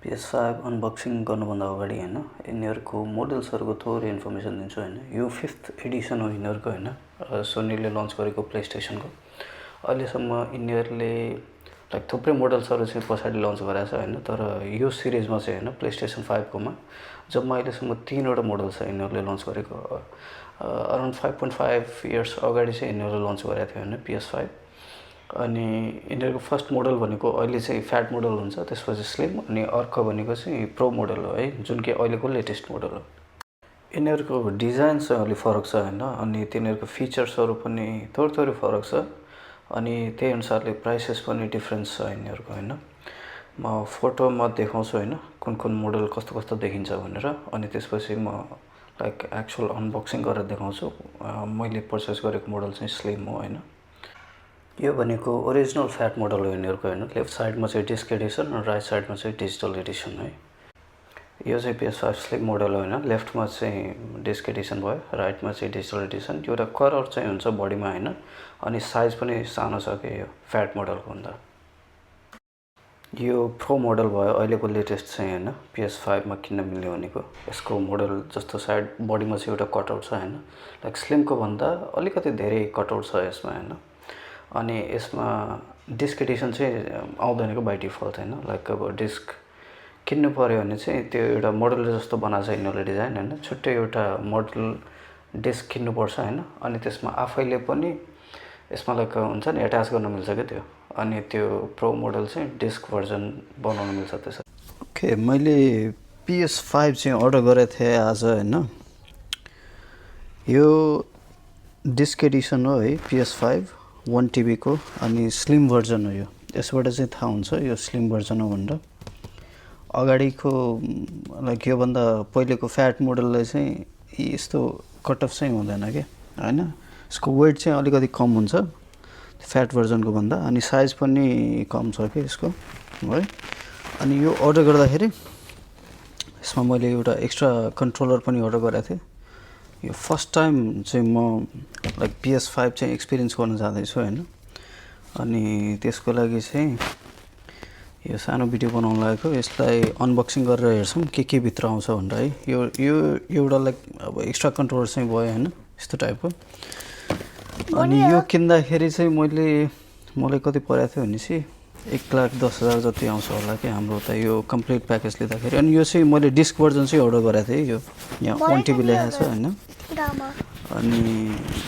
PS5 unboxing गर्नुभन्दा अगाडि होइन यिनीहरूको मोडल्सहरूको थोरै इन्फर्मेसन दिन्छु होइन। यो 5th एडिसन हो यिनीहरूको होइन, सोनीले लन्च गरेको प्लेस्टेसनको। अहिलेसम्म यिनीहरूले लाइक थुप्रै मोडल्सहरू चाहिँ पछाडि लन्च गरेको छ होइन, तर यो सिरिजमा चाहिँ होइन प्लेस्टेसन 5कोमा जम्मा अहिलेसम्म 3वटा मोडल छ यिनीहरूले लन्च गरेको। अराउन्ड 5.5 इयर्स अगाडि चाहिँ यिनीहरूले लन्च गरेको थियो होइन PS5। अनि यिनीहरूको फर्स्ट मोडल भनेको अहिले चाहिँ फ्याट मोडल हुन्छ, त्यसपछि स्लिम, अनि अर्को भनेको चाहिँ प्रो मोडल हो है, जुन कि अहिलेको लेटेस्ट मोडल हो। यिनीहरूको डिजाइन चाहिँ अलिक फरक छ होइन, अनि तिनीहरूको फिचर्सहरू पनि थोरै फरक छ, अनि त्यही अनुसारले प्राइसेस पनि डिफ्रेन्स छ यिनीहरूको होइन। म फोटोमा देखाउँछु होइन कुन कुन मोडल कस्तो कस्तो देखिन्छ भनेर, अनि त्यसपछि म लाइक एक्चुअल अनबक्सिङ गरेर देखाउँछु। मैले पर्चेस गरेको मोडल चाहिँ स्लिम हो होइन। यो भनेको ओरिजिनल फ्याट मोडल हो यिनीहरूको होइन। लेफ्ट साइडमा चाहिँ डिस्क एडिसन र राइट साइडमा चाहिँ डिजिटल एडिसन है। यो चाहिँ PS5 स्लिम मोडल हो होइन। लेफ्टमा चाहिँ डिस्क एडिसन भयो, राइटमा चाहिँ डिजिटल एडिसन। एउटा कलर चाहिँ हुन्छ बडीमा होइन, अनि साइज पनि सानो छ कि यो फ्याट मोडलको भन्दा। यो प्रो मोडल भयो अहिलेको लेटेस्ट चाहिँ होइन, PS5मा किन्न मिल्ने भनेको। यसको मोडल जस्तो साइड बडीमा चाहिँ एउटा कटआउट छ होइन, लाइक स्लिमको भन्दा अलिकति धेरै कटआउट छ यसमा होइन। अनि यसमा डिस्क एडिसन चाहिँ आउँदैनको बाई डिफल्ट होइन। लाइक अब डिस्क किन्नु पऱ्यो भने चाहिँ त्यो एउटा मोडल जस्तो बनाएको छ यिनीहरूले डिजाइन होइन, छुट्टै एउटा मोडल डिस्क किन्नुपर्छ होइन। अनि त्यसमा आफैले पनि यसमा लाइक हुन्छ नि एट्याच गर्न मिल्छ क्या त्यो, अनि त्यो प्रो मोडल चाहिँ डिस्क भर्जन बनाउन मिल्छ त्यसरी। ओके, मैले PS5 चाहिँ अर्डर गरेको थिएँ आज होइन। यो डिस्क एडिसन हो है PS5 1TB को, अनि स्लिम भर्जन हो यो। यसबाट चाहिँ थाहा हुन्छ यो स्लिम भर्जन हो भनेर। अगाडिको लाइक योभन्दा पहिलेको फ्याट मोडललाई चाहिँ यस्तो कटअफ चाहिँ हुँदैन क्या होइन। यसको वेट चाहिँ अलिकति कम हुन्छ फ्याट भर्जनको भन्दा, अनि साइज पनि कम छ कि यसको है। अनि यो अर्डर गर्दाखेरि यसमा मैले एउटा एक्स्ट्रा कन्ट्रोलर पनि अर्डर गरेको थिएँ। यो फर्स्ट टाइम चाहिँ म लाइक PS5 चाहिँ एक्सपिरियन्स गर्न जाँदैछु होइन। अनि त्यसको लागि चाहिँ यो सानो भिडियो बनाउन लागेको। यसलाई अनबक्सिङ गरेर हेर्छौँ के भित्र आउँछ भनेर है। यो यो एउटा लाइक अब एक्स्ट्रा कन्ट्रोलर चाहिँ भयो होइन, यस्तो टाइपको। अनि यो किन्दाखेरि चाहिँ मलाई कति परेको थियो भनेपछि 1,10,000 जति आउँछ होला कि हाम्रो त यो कम्प्लिट प्याकेज लिँदाखेरि। अनि यो चाहिँ मैले डिस्क भर्जन चाहिँ अर्डर गरेको थिएँ। यो यहाँ 1TB लेखेको छ होइन, अनि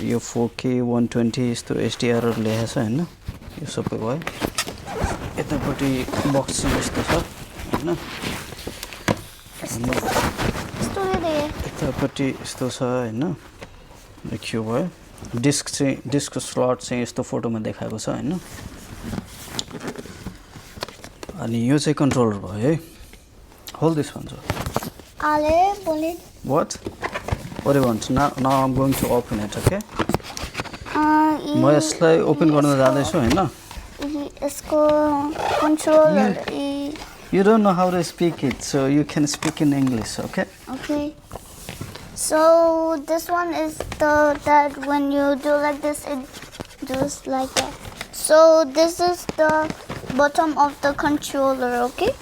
यो 4K 120 यस्तो HDR लेखेको छ होइन। यो सबै भयो। यतापट्टि बक्स चाहिँ यस्तो छ होइन, यतापट्टि यस्तो छ होइन, देखियो भयो। डिस्कको स्लट चाहिँ यस्तो फोटोमा देखाएको छ होइन। अनि यो चाहिँ कन्ट्रोलर भयो है। होल्ड दिस भन्छ। What do you want? Now I'm going to open it, okay? म यसलाई ओपन गर्न जाँदैछु होइन। यसको controller You don't know how to speak it, so you can speak in English, okay? Okay. So this one is that when you do like this, it does like that. So this is the bottom of the controller, okay?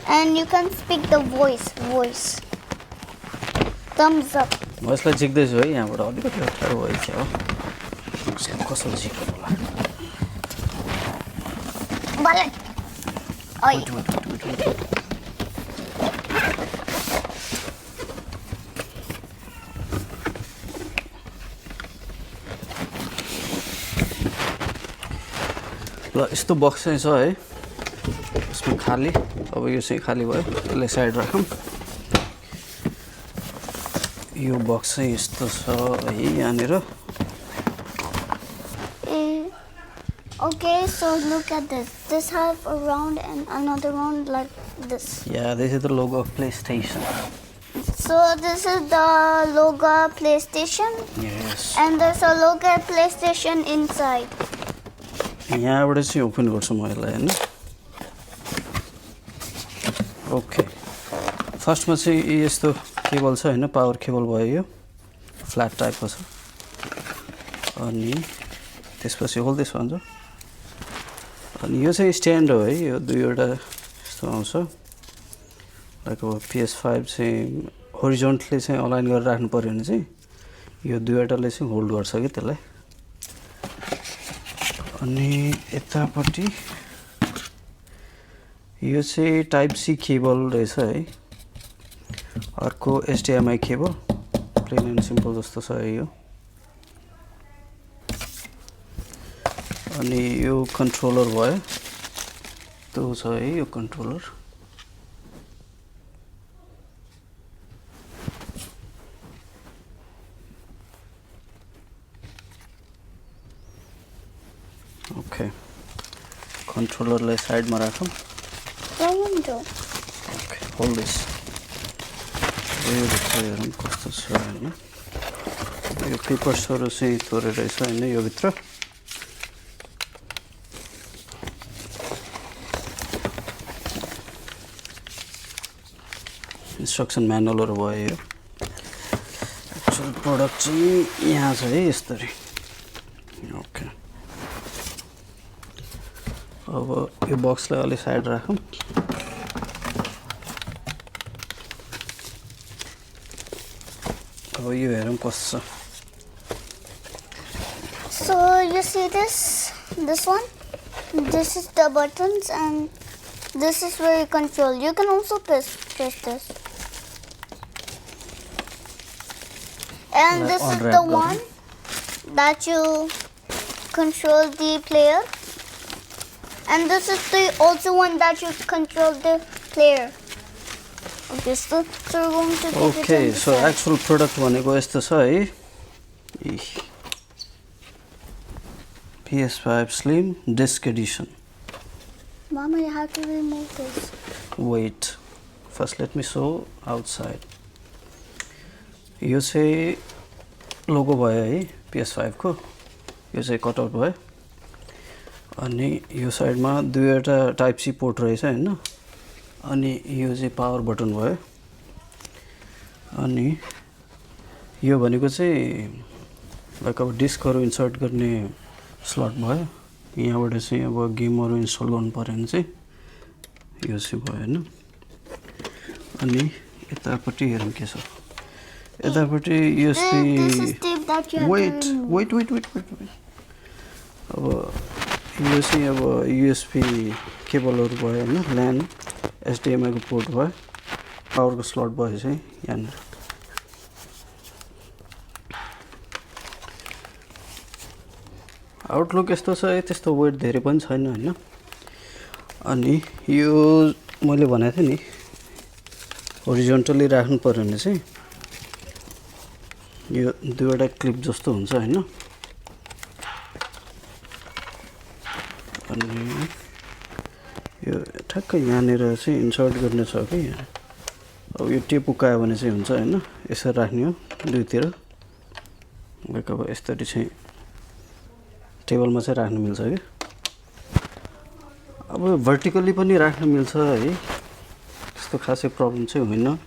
And you can speak the voice. Thumbs up. म यसलाई झिक्दैछु है यहाँबाट। अलिकति अप्ठ्यारो भयो क्या हो, यसलाई कसरी झिक्नु होला। ल यस्तो बक्स चाहिँ छ है, यसमा खाली। अब यो चाहिँ खाली भयो, यसलाई साइड राखौँ। यो बक्स चाहिँ यस्तो छ है यहाँनिर। Okay, so look at this. This has a round and another round like this. Yeah, this is the logo of PlayStation. So this is the logo of PlayStation. Yes. And there's a logo of PlayStation inside. यहाँबाट चाहिँ open गर्छु म यसलाई होइन। Okay, फर्स्टमा चाहिँ यस्तो cable छ होइन, पावर केबल भयो। यो फ्ल्याट टाइपको छ। अनि त्यसपछि होल्ड दिस भन्छ। अनि यो चाहिँ स्ट्यान्ड हो है, यो दुईवटा यस्तो आउँछ। लाइक अब PS5 चाहिँ होरिजोन्टली चाहिँ अलाइन गरेर राख्नु पर्यो भने चाहिँ यो दुईवटाले चाहिँ होल्ड गर्छ कि त्यसलाई। अनि यतापट्टि यो चाहिँ टाइप सी केबल रहेछ है, अर्को HDMI cable, plain and simple जस्तो छ है यो। अनि यो कन्ट्रोलर भयो, त्यो छ है यो कन्ट्रोलर। ओके, कन्ट्रोलरलाई साइडमा राखौँ। Okay, hold this. यो भित्र हेरौँ कस्तो छ होइन। यो पेपर्सहरू चाहिँ थोरै रहेछ होइन यो भित्र। इन्स्ट्रक्सन म्यानुअलहरू भयो यो। एक्चुअल प्रोडक्ट चाहिँ यहाँ छ है यसरी। ओके, अब यो बक्सलाई अलि साइड राखौँ। अब यो हेरौँ कस्तो छ। So you see this one? This is the buttons and this is where you control. You can also press this. And this is the one that you control the player. And this is the also one that you control the player. Okay, so we're going to keep it Okay, on the so side. actual product भनेको यस्तो छ है। PS5 Slim Disc Edition. Mama, you have to remove this. Wait, first let me show outside. यो चाहिँ logo भयो है PS5 को। यो चाहिँ कटआउट भयो। अनि यो साइडमा दुईवटा टाइप सी पोर्ट रहेछ हैन। अनि यो चाहिँ पावर बटन भयो। अनि यो भनेको चाहिँ लाइक अब डिस्कहरु इन्सर्ट गर्ने स्लट भयो। यहाँबाट चाहिँ अब गेमहरु इन्स्टल गर्नु पर्यो भने चाहिँ यो चाहिँ भयो हैन। अनि यतापट्टि हेरौँ के छ। यतापट्टि USB wait अब यो चाहिँ अब USB केबलहरु भयो हैन। LAN HDMI को पोर्ट भयो। पावर को स्लट भयो चाहिँ यहाँ। आउटलुक यस्तो छ त्यस्तो वेट धेरै पनि छैन हैन। अनि यो मैले भनेको थिएँ नि होरिजोन्टली राख्नु पर्यो भने चाहिँ यो दुईवटा क्लिप जस्तो हुन्छ हैन। अनि यो ठ्याक्कै यहाँनिर चाहिँ इन्सर्ट गर्ने छ कि यहाँ। अब यो टेप उकायो भने चाहिँ हुन्छ हैन। यसरी राख्ने हो दुईतिर। लाइक अब यसरी चाहिँ टेबलमा चाहिँ राख्न मिल्छ के। अब भर्टिकली पनि राख्न मिल्छ है। त्यस्तो खासै प्रब्लम चाहिँ होइन।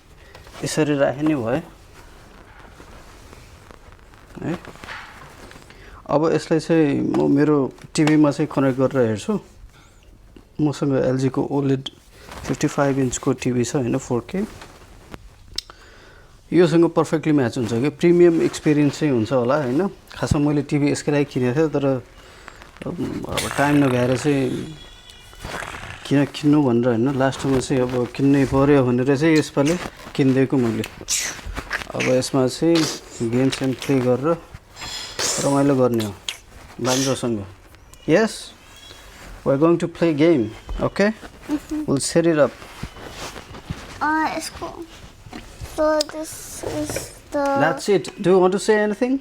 यसरी राखे नि भयो है। अब यसलाई चाहिँ म मेरो टिभीमा चाहिँ कनेक्ट गरेर हेर्छु। मसँग LG को OLED 55 इन्चको टिभी छ हैन 4K। योसँग पर्फेक्टली म्याच हुन्छ के। प्रिमियम एक्सपिरियन्स चाहिँ हुन्छ होला हैन। खासमा मैले टिभी यसकै लागि किनेको थिएँ तर अब टाइम नभएर चाहिँ किन किन्नु भनेर हैन। लास्टमा चाहिँ अब किन्नै पर्यो भनेर चाहिँ यसपालि किनिदिएको मैले। अब यसमा चाहिँ गेम्स एन्ड प्ले गरेर रमाइलो गर्ने हो बान्जोसँग। Yes, we're going to play game, okay? We'll set it up. It's cool. So this is the... That's it. Do you want to say anything?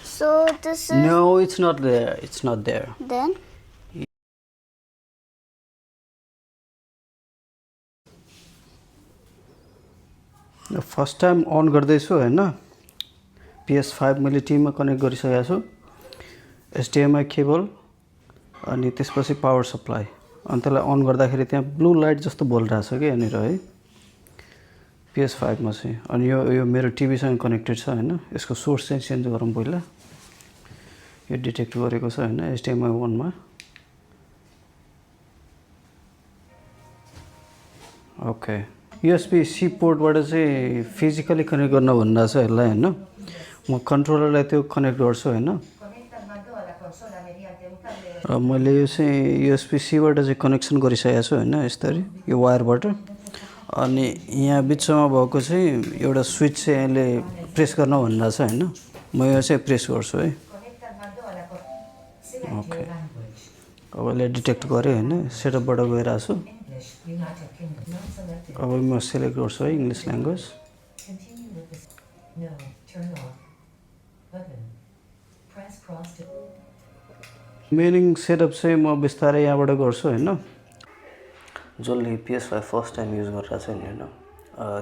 So this is... No, it's not there. It's not there. Then? First time अन गर्दैछु हैन। PS5 मैले टिभीमा connect गरिसकेको छु। HDMI cable अनि त्यसपछि power supply. अनि त्यसलाई अन गर्दाखेरि त्यहाँ ब्लू लाइट जस्तो बोलिरहेछ के यहाँनिर है PS5 मा चाहिँ। अनि यो मेरो टिभीसँग कनेक्टेड छ हैन। यसको सोर्स चाहिँ चेन्ज गरौँ पहिला। यो डिटेक्ट गरेको छ हैन HDMI 1 मा। ओके युएसबी सी पोर्टबाट चाहिँ फिजिकली कनेक्ट गर्न भनिरहेको छ यसलाई होइन म कन्ट्रोलरलाई त्यो कनेक्ट गर्छु होइन र मैले यो चाहिँ युएसबी सीबाट चाहिँ कनेक्सन गरिसकेको छु होइन यसरी यो वायरबाट अनि यहाँ बिचमा भएको चाहिँ एउटा स्विच चाहिँ यसले प्रेस गर्न भनिरहेको छ होइन म यो चाहिँ प्रेस गर्छु है ओके अब यसले डिटेक्ट गरेँ होइन सेटअपबाट गइरहेको छु अब म सेलेक्ट गर्छु है इङ्ग्लिस ल्याङ्ग्वेज मेनिङ सेटअप चाहिँ म बिस्तारै यहाँबाट गर्छु होइन जसले PS5 फर्स्ट टाइम युज गरिरहेको छ नि होइन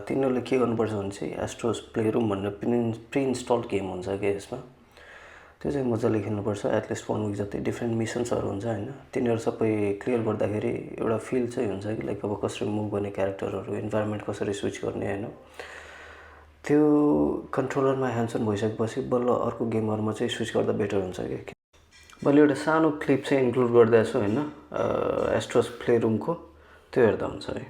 तिनीहरूले के गर्नुपर्छ भने चाहिँ एस्ट्रोस प्ले रुम भनेर प्रि इन्स्टल्ड गेम हुन्छ कि यसमा त्यो चाहिँ मजाले खेल्नुपर्छ एटलिस्ट 1 विक जति डिफ्रेन्ट मिसन्सहरू हुन्छ होइन तिनीहरू सबै क्लियर गर्दाखेरि एउटा फिल चाहिँ हुन्छ कि लाइक अब कसरी मुभ गर्ने क्यारेक्टरहरू इन्भाइरोमेन्ट कसरी स्विच गर्ने होइन त्यो कन्ट्रोलरमा ह्यान्ड्स अन भइसकेपछि बल्ल अर्को गेमहरूमा चाहिँ स्विच गर्दा बेटर हुन्छ कि मैले एउटा सानो क्लिप चाहिँ इन्क्लुड गरिदिएको छु होइन एस्ट्रोस प्ले रुमको त्यो हेर्दा हुन्छ है